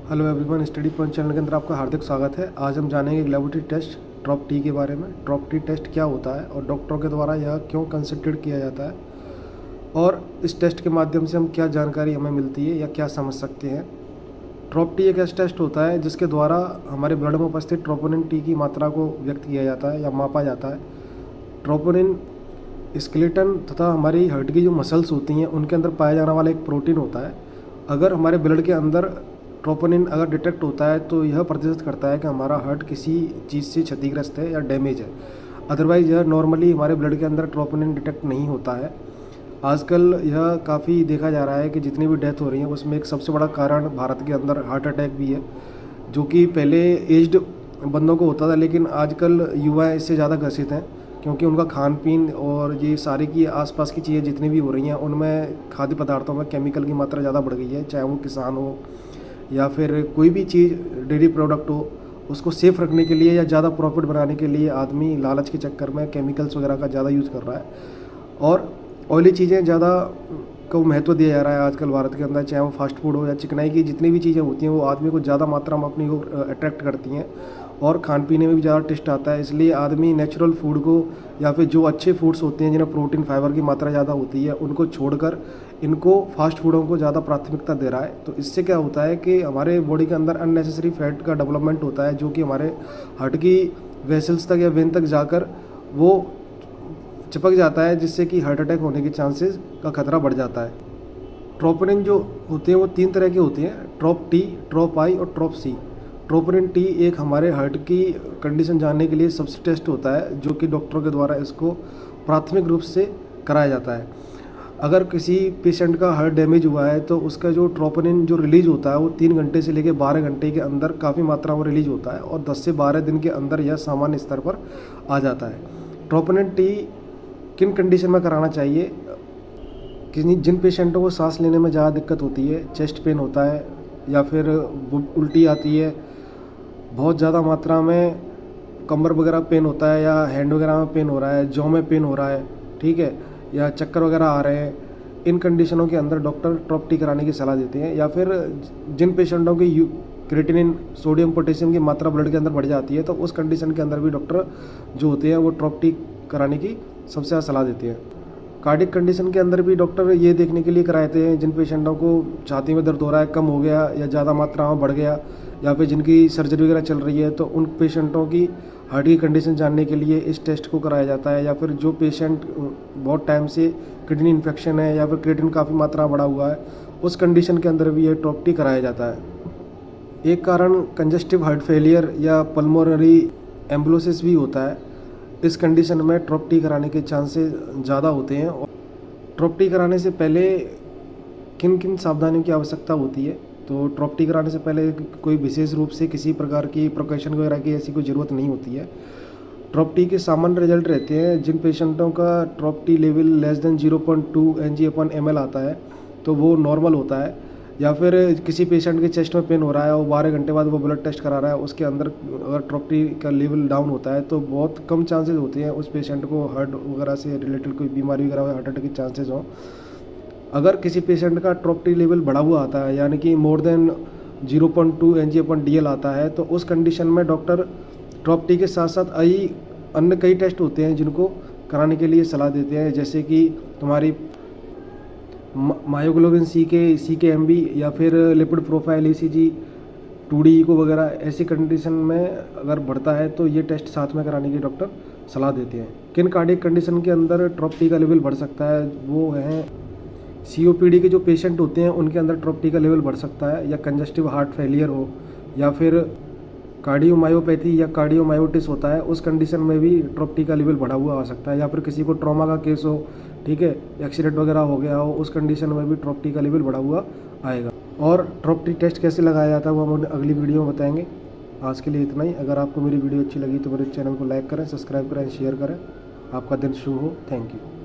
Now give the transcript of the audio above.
Hello everyone, study point channel के अंदर आपका हार्दिक स्वागत है। आज हम जानेंगे एक लेबोरेटरी टेस्ट ड्रॉप टी के बारे में। ड्रॉप टी टेस्ट क्या होता है और डॉक्टरों के द्वारा यह क्यों कंसिडर्ड किया जाता है और इस टेस्ट के माध्यम से हम क्या जानकारी हमें मिलती है या क्या समझ सकते हैं। ड्रॉप टी एक ऐसा टेस्ट होता है जिसके द्वारा हमारे ब्लड में उपस्थित ट्रोपोनिन टी की मात्रा को व्यक्त किया जाता है या मापा जाता है। ट्रोपोनिन स्केलेटन तथा हमारी हार्ट की जो मसल्स होती हैं उनके अंदर पाया जाने वाला एक प्रोटीन होता है। अगर हमारे ब्लड के अंदर ट्रोपोनिन अगर डिटेक्ट होता है तो यह प्रदर्शित करता है कि हमारा हार्ट किसी चीज़ से क्षतिग्रस्त है या डैमेज है। अदरवाइज़ यह नॉर्मली हमारे ब्लड के अंदर ट्रोपोनिन डिटेक्ट नहीं होता है। आजकल यह काफ़ी देखा जा रहा है कि जितनी भी डेथ हो रही है उसमें एक सबसे बड़ा कारण भारत के अंदर हार्ट अटैक भी है, जो कि पहले एज्ड बंदों को होता था, लेकिन आजकल युवा इससे ज़्यादा ग्रसित हैं क्योंकि उनका खान पीन और ये सारी की आसपास की चीज़ें जितनी भी हो रही हैं उनमें खाद्य पदार्थों में केमिकल की मात्रा ज़्यादा बढ़ गई है। चाहे वो किसान हो या फिर कोई भी चीज़ डेयरी प्रोडक्ट हो, उसको सेफ़ रखने के लिए या ज़्यादा प्रॉफिट बनाने के लिए आदमी लालच के चक्कर में केमिकल्स वगैरह का ज़्यादा यूज़ कर रहा है और ऑयली चीज़ें ज़्यादा को महत्व दिया जा रहा है आजकल भारत के अंदर। चाहे वो फास्ट फूड हो या चिकनाई की जितनी भी चीज़ें होती हैं वो आदमी को ज़्यादा मात्रा में अपनी को अट्रैक्ट करती हैं और खान पीने में भी ज़्यादा टेस्ट आता है। इसलिए आदमी नेचुरल फूड को या फिर जो अच्छे फूड्स होते हैं जिनमें प्रोटीन फाइबर की मात्रा ज़्यादा होती है उनको छोड़कर इनको फास्ट फूडों को ज़्यादा प्राथमिकता दे रहा है। तो इससे क्या होता है कि हमारे बॉडी के अंदर अननेसेसरी फैट का डेवलपमेंट होता है, जो कि हमारे हार्ट की वेसल्स तक या वेन तक जाकर वो चिपक जाता है, जिससे कि हार्ट अटैक होने के चांसेस का खतरा बढ़ जाता है। ट्रोपोनिन जो होते हैं वो 3 तरह के होते हैं, ट्रोप टी, ट्रोप आई और ट्रोप सी। ट्रोपोनिन टी एक हमारे हार्ट की कंडीशन जानने के लिए सबसे टेस्ट होता है, जो कि डॉक्टरों के द्वारा इसको प्राथमिक रूप से कराया जाता है। अगर किसी पेशेंट का हार्ट डैमेज हुआ है तो उसका जो ट्रोपोनिन जो रिलीज होता है वो 3 घंटे से लेकर 12 घंटे के अंदर काफ़ी मात्रा में रिलीज होता है और 10 से 12 दिन के अंदर यह सामान्य स्तर पर आ जाता है। ट्रोपोनिन टी किन कंडीशन में कराना चाहिए? जिन पेशेंटों को सांस लेने में ज़्यादा दिक्कत होती है, चेस्ट पेन होता है या फिर उल्टी आती है, बहुत ज़्यादा मात्रा में कमर वगैरह पेन होता है या हैंड वगैरह में पेन हो रहा है, जॉ में पेन हो रहा है, ठीक है, या चक्कर वगैरह आ रहे हैं, इन कंडीशनों के अंदर डॉक्टर ट्रोप टी कराने की सलाह देते हैं। या फिर जिन पेशेंटों की क्रिएटिनिन, सोडियम, पोटेशियम की मात्रा ब्लड के अंदर बढ़ जाती है तो उस कंडीशन के अंदर भी डॉक्टर जो होते हैं वो ट्रोप टी कराने की सबसे ज़्यादा सलाह देते हैं। कार्डिक कंडीशन के अंदर भी डॉक्टर ये देखने के लिए कराते हैं जिन पेशेंटों को छाती में दर्द हो रहा है, कम हो गया या ज़्यादा मात्रा में बढ़ गया, या फिर जिनकी सर्जरी वगैरह चल रही है, तो उन पेशेंटों की हार्ट की कंडीशन जानने के लिए इस टेस्ट को कराया जाता है। या फिर जो पेशेंट बहुत टाइम से किडनी इन्फेक्शन है या फिर क्रिएटिनिन काफ़ी मात्रा बढ़ा हुआ है, उस कंडीशन के अंदर भी ये ट्रोप टी कराया जाता है। एक कारण कंजस्टिव हार्ट फेलियर या पल्मोनरी एम्बोलिसिस भी होता है। इस कंडीशन में ट्रोप टी कराने के चांसेस ज़्यादा होते हैं। और ट्रोप टी कराने से पहले किन किन सावधानियों की आवश्यकता होती है? तो ट्रोप टी कराने से पहले कोई विशेष रूप से किसी प्रकार की प्रिकॉशन वगैरह की ऐसी कोई ज़रूरत नहीं होती है। ट्रोप टी के सामान्य रिजल्ट रहते हैं। जिन पेशेंटों का ट्रोप T level less than 0.2 Ng/ml आता है तो वो नॉर्मल होता है। या फिर किसी पेशेंट के चेस्ट में पेन हो रहा है और 12 घंटे बाद वो ब्लड टेस्ट करा रहा है, उसके अंदर अगर ट्रोप टी का लेवल डाउन होता है तो बहुत कम चांसेस होते हैं उस पेशेंट को हार्ट वगैरह से रिलेटेड कोई बीमारी वगैरह हो, हार्ट अटैक के चांसेस हों। अगर किसी पेशेंट का ट्रोप टी लेवल बढ़ा हुआ आता है, यानी कि मोर देन 0.2 Ng/dl आता है, तो उस कंडीशन में डॉक्टर ट्रोप टी के साथ साथ अन्य कई टेस्ट होते हैं जिनको कराने के लिए सलाह देते हैं, जैसे कि तुम्हारी मायोग्लोबिन CK-MB या फिर lipid profile ECG, 2D eco वगैरह। ऐसी कंडीशन में अगर बढ़ता है तो ये टेस्ट साथ में कराने की डॉक्टर सलाह देते हैं। किन कार्डियक कंडीशन के अंदर ट्रोप टी का लेवल बढ़ सकता है? वो हैं COPD के जो पेशेंट होते हैं उनके अंदर ट्रोप टी का लेवल बढ़ सकता है, या कंजस्टिव हार्ट फेलियर हो, या फिर कार्डियोमायोपैथी या कार्डियोमायोटिस होता है, उस कंडीशन में भी ट्रोप टी का लेवल बढ़ा हुआ आ सकता है। या फिर किसी को ट्रॉमा का केस हो, ठीक है, एक्सीडेंट वगैरह हो गया हो, उस कंडीशन में भी ट्रोप टी का लेवल बढ़ा हुआ आएगा। और ट्रोप टी टेस्ट कैसे लगाया जाता है वो हम अगली वीडियो में बताएंगे। आज के लिए इतना ही। अगर आपको मेरी वीडियो अच्छी लगी तो मेरे चैनल को लाइक करें, सब्सक्राइब करें, शेयर करें। आपका दिन शुभ हो। Thank you.